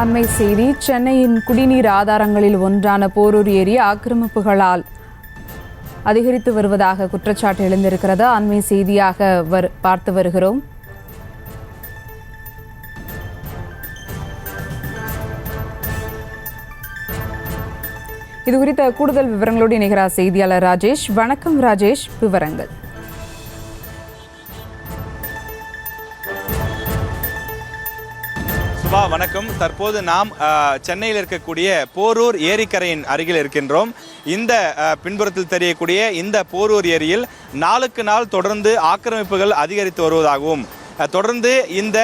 அண்மை செய்தி. சென்னையின் குடிநீர் ஆதாரங்களில் ஒன்றான போரூர் ஏரி ஆக்கிரமிப்புகளால் அதிகரித்து வருவதாக குற்றச்சாட்டு எழுந்திருக்கிறது. அண்மை செய்தியாக பார்த்து வருகிறோம். இது குறித்த கூடுதல் விவரங்களோடு இணைகிறார் செய்தியாளர் ராஜேஷ். வணக்கம் ராஜேஷ், விவரங்கள். வணக்கம். தற்போது நாம் சென்னையில் இருக்கக்கூடிய போரூர் ஏரிக்கரையின் அருகில் இருக்கின்றோம். இந்த பின்புறத்தில் தெரியக்கூடிய இந்த போரூர் ஏரியில் நாளுக்கு நாள் தொடர்ந்து ஆக்கிரமிப்புகள் அதிகரித்து வருவதாகவும் தொடர்ந்து இந்த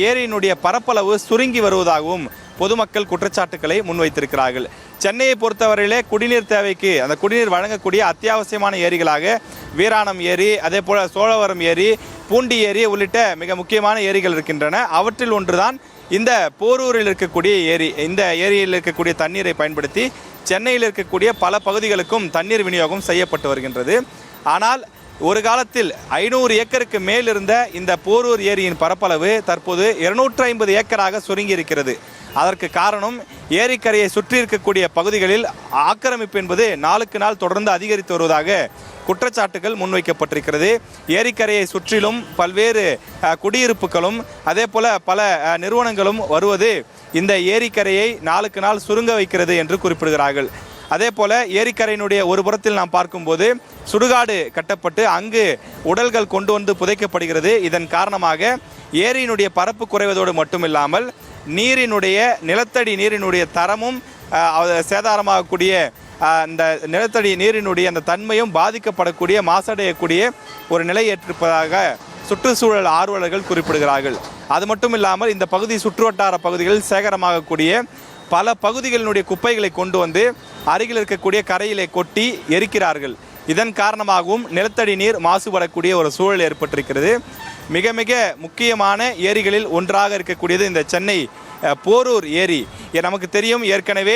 ஏரியினுடைய பரப்பளவு சுருங்கி வருவதாகவும் பொதுமக்கள் குற்றச்சாட்டுக்களை முன்வைத்திருக்கிறார்கள். சென்னையை பொறுத்தவரையிலே குடிநீர் தேவைக்கு அந்த குடிநீர் வழங்கக்கூடிய அத்தியாவசியமான ஏரிகளாக வீராணம் ஏரி, அதே போல சோழவரம் ஏரி, பூண்டி ஏரி உள்ளிட்ட மிக முக்கியமான ஏரிகள் இருக்கின்றன. அவற்றில் ஒன்றுதான் இந்த போரூரில் இருக்கக்கூடிய ஏரி. இந்த ஏரியில் இருக்கக்கூடிய தண்ணீரை பயன்படுத்தி சென்னையில் இருக்கக்கூடிய பல பகுதிகளுக்கும் தண்ணீர் விநியோகம் செய்யப்பட்டு வருகின்றது. ஆனால் ஒரு காலத்தில் 500 ஏக்கருக்கு மேல் இருந்த இந்த போரூர் ஏரியின் பரப்பளவு தற்போது 250 ஏக்கராக சுருங்கி இருக்கிறது. அதற்கு காரணம் ஏரிக்கரையை சுற்றி இருக்கக்கூடிய பகுதிகளில் ஆக்கிரமிப்பு என்பது நாளுக்கு நாள் தொடர்ந்து அதிகரித்து வருவதாக குற்றச்சாட்டுகள் முன்வைக்கப்பட்டிருக்கிறது. ஏரிக்கரையை சுற்றிலும் பல்வேறு குடியிருப்புகளும் அதே போல பல நிறுவனங்களும் வருவது இந்த ஏரிக்கரையை நாளுக்கு நாள் சுருங்க வைக்கிறது என்று குறிப்பிடுகிறார்கள். அதே போல ஏரிக்கரையினுடைய ஒரு புறத்தில் நாம் பார்க்கும்போது சுடுகாடு கட்டப்பட்டு அங்கு உடல்கள் கொண்டு வந்து புதைக்கப்படுகிறது. இதன் காரணமாக ஏரியினுடைய பரப்பு குறைவதோடு மட்டுமில்லாமல் நீரினுடைய நிலத்தடி நீரினுடைய தரமும் சேதாரமாகக்கூடிய அந்த நிலத்தடி நீரினுடைய அந்த தன்மையும் பாதிக்கப்படக்கூடிய மாசடையக்கூடிய ஒரு நிலை ஏற்றிருப்பதாக சுற்றுச்சூழல் ஆர்வலர்கள் குறிப்பிடுகிறார்கள். அது மட்டும் இல்லாமல் இந்த பகுதி சுற்றுவட்டார பகுதிகளில் சேகரமாகக்கூடிய பல பகுதிகளினுடைய குப்பைகளை கொண்டு வந்து அருகில் இருக்கக்கூடிய கரையிலே கொட்டி எரிக்கிறார்கள். இதன் காரணமாகவும் நிலத்தடி நீர் மாசுபடக்கூடிய ஒரு சூழல் ஏற்பட்டிருக்கிறது. மிக மிக முக்கியமான ஏரிகளில் ஒன்றாக இருக்கக்கூடியது இந்த சென்னை போரூர் ஏரி. நமக்கு தெரியும், ஏற்கனவே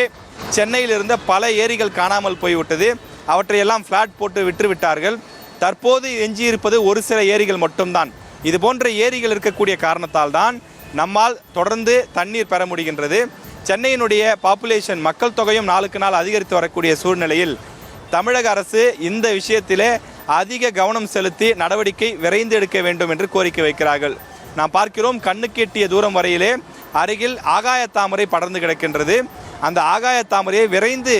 சென்னையில் இருந்த பல ஏரிகள் காணாமல் போய்விட்டது. அவற்றையெல்லாம் ஃப்ளாட் போட்டு விற்றுவிட்டார்கள். தற்போது எஞ்சியிருப்பது ஒரு சில ஏரிகள் மட்டும்தான். இது போன்ற ஏரிகள் இருக்கக்கூடிய காரணத்தால் தான் நம்மால் தொடர்ந்து தண்ணீர் பெற முடிகின்றது. சென்னையினுடைய பாப்புலேஷன் மக்கள் தொகையும் நாளுக்கு நாள் அதிகரித்து வரக்கூடிய சூழ்நிலையில் தமிழக அரசு இந்த விஷயத்திலே அதிக கவனம் செலுத்தி நடவடிக்கை விரைந்து எடுக்க வேண்டும் என்று கோரிக்கை வைக்கிறார்கள். நாம் பார்க்கிறோம், கண்ணுக்கு எட்டிய தூரம் வரையிலே அருகில் ஆகாய தாமரை படர்ந்து கிடக்கின்றது. அந்த ஆகாய தாமரையை விரைந்து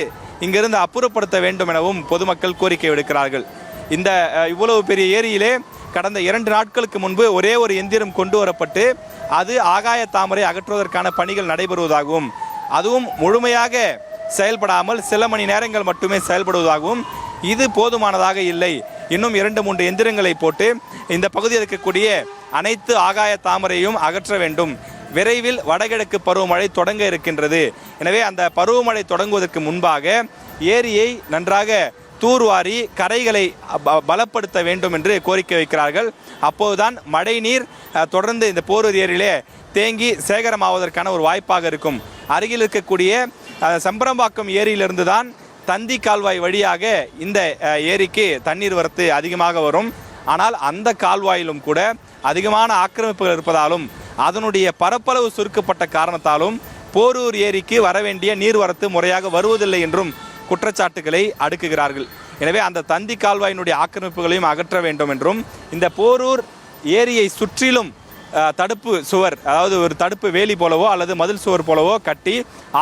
இங்கிருந்து அப்புறப்படுத்த வேண்டும் எனவும் பொதுமக்கள் கோரிக்கை விடுக்கிறார்கள். இந்த இவ்வளவு பெரிய ஏரியிலே கடந்த 2 நாட்களுக்கு முன்பு ஒரே ஒரு எந்திரம் கொண்டு வரப்பட்டு அது ஆகாய தாமரை அகற்றுவதற்கான பணிகள் நடைபெறுவதாகவும் அதுவும் முழுமையாக செயல்படாமல் சில மணி நேரங்கள் மட்டுமே செயல்படுவதாகவும் இது போதுமானதாக இல்லை, இன்னும் 2-3 எந்திரங்களை போட்டு இந்த பகுதியில் இருக்கக்கூடிய அனைத்து ஆகாய தாமரையும் அகற்ற வேண்டும். விரைவில் வடகிழக்கு பருவமழை தொடங்க இருக்கின்றது. எனவே அந்த பருவமழை தொடங்குவதற்கு முன்பாக ஏரியை நன்றாக தூர்வாரி கரைகளை பலப்படுத்த வேண்டும் என்று கோரிக்கை வைக்கிறார்கள். அப்போதுதான் மழை நீர் தொடர்ந்து இந்த போரூர் ஏரியிலே தேங்கி சேகரமாவதற்கான ஒரு வாய்ப்பாக இருக்கும். அருகில் இருக்கக்கூடிய சம்பரம்பாக்கம் ஏரியிலிருந்து தான் தந்தி கால்வாய் வழியாக இந்த ஏரிக்கு தண்ணீர் வரத்து அதிகமாக வரும். ஆனால் அந்த கால்வாயிலும் கூட அதிகமான ஆக்கிரமிப்புகள் இருப்பதாலும் அதனுடைய பரப்பளவு சுருக்கப்பட்ட காரணத்தாலும் போரூர் ஏரிக்கு வரவேண்டிய நீர்வரத்து முறையாக வருவதில்லை என்றும் குற்றச்சாட்டுகளை அடுக்குகிறார்கள். எனவே அந்த தந்தி கால்வாயினுடைய ஆக்கிரமிப்புகளையும் அகற்ற வேண்டும் என்றும் இந்த போரூர் ஏரியை சுற்றிலும் தடுப்பு சுவர், அதாவது ஒரு தடுப்பு வேலி போலவோ அல்லது மதில் சுவர் போலவோ கட்டி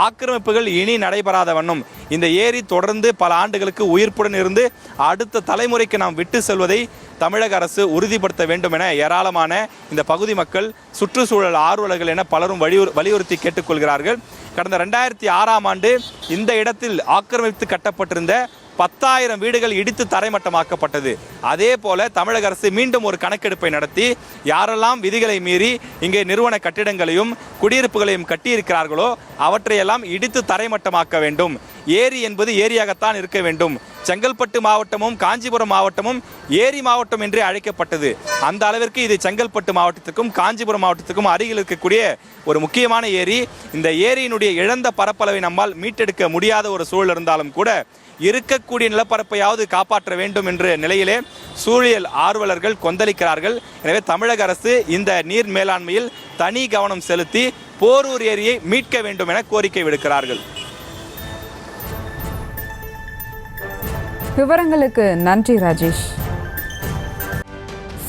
ஆக்கிரமிப்புகள் இனி நடைபெறாத வண்ணம் இந்த ஏரி தொடர்ந்து பல ஆண்டுகளுக்கு உயிர்ப்புடன் இருந்து அடுத்த தலைமுறைக்கு நாம் விட்டு செல்வதை தமிழக அரசு உறுதிப்படுத்த வேண்டும் என ஏராளமான இந்த பகுதி மக்கள், சுற்றுச்சூழல் ஆர்வலர்கள் என பலரும் வலியுறுத்தி கேட்டுக்கொள்கிறார்கள். கடந்த 2006ஆம் ஆண்டு இந்த இடத்தில் ஆக்கிரமித்து கட்டப்பட்டிருந்த 10,000 வீடுகள் இடித்து தரைமட்டமாக்கப்பட்டது. அதே போல தமிழக அரசு மீண்டும் ஒரு கணக்கெடுப்பை நடத்தி யாரெல்லாம் விதிகளை மீறி இங்கே நிறுவன கட்டிடங்களையும் குடியிருப்புகளையும் கட்டியிருக்கிறார்களோ அவற்றையெல்லாம் இடித்து தரைமட்டமாக்க வேண்டும். ஏரி என்பது ஏரியாகத்தான் இருக்க வேண்டும். செங்கல்பட்டு மாவட்டமும் காஞ்சிபுரம் மாவட்டமும் ஏரி மாவட்டம் என்றே அழைக்கப்பட்டது. அந்த அளவிற்கு இது செங்கல்பட்டு மாவட்டத்துக்கும் காஞ்சிபுரம் மாவட்டத்துக்கும் அருகில் இருக்கக்கூடிய ஒரு முக்கியமான ஏரி. இந்த ஏரியினுடைய இழந்த பரப்பளவை நம்மால் மீட்டெடுக்க முடியாத ஒரு சூழல் இருந்தாலும் கூட இருக்கக்கூடிய நிலப்பரப்பையாவது காப்பாற்ற வேண்டும் என்ற நிலையிலே சூழியல் ஆர்வலர்கள் கொந்தளிக்கிறார்கள். எனவே தமிழக அரசு இந்த நீர் மேலாண்மையில் தனி கவனம் செலுத்தி போரூர் ஏரியை மீட்க வேண்டும் என கோரிக்கை விடுக்கிறார்கள். விவரங்களுக்கு நன்றி ராஜேஷ்.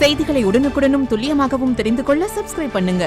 செய்திகளை உடனுக்குடனும் துல்லியமாகவும் தெரிந்து கொள்ள சப்ஸ்கிரைப் பண்ணுங்க.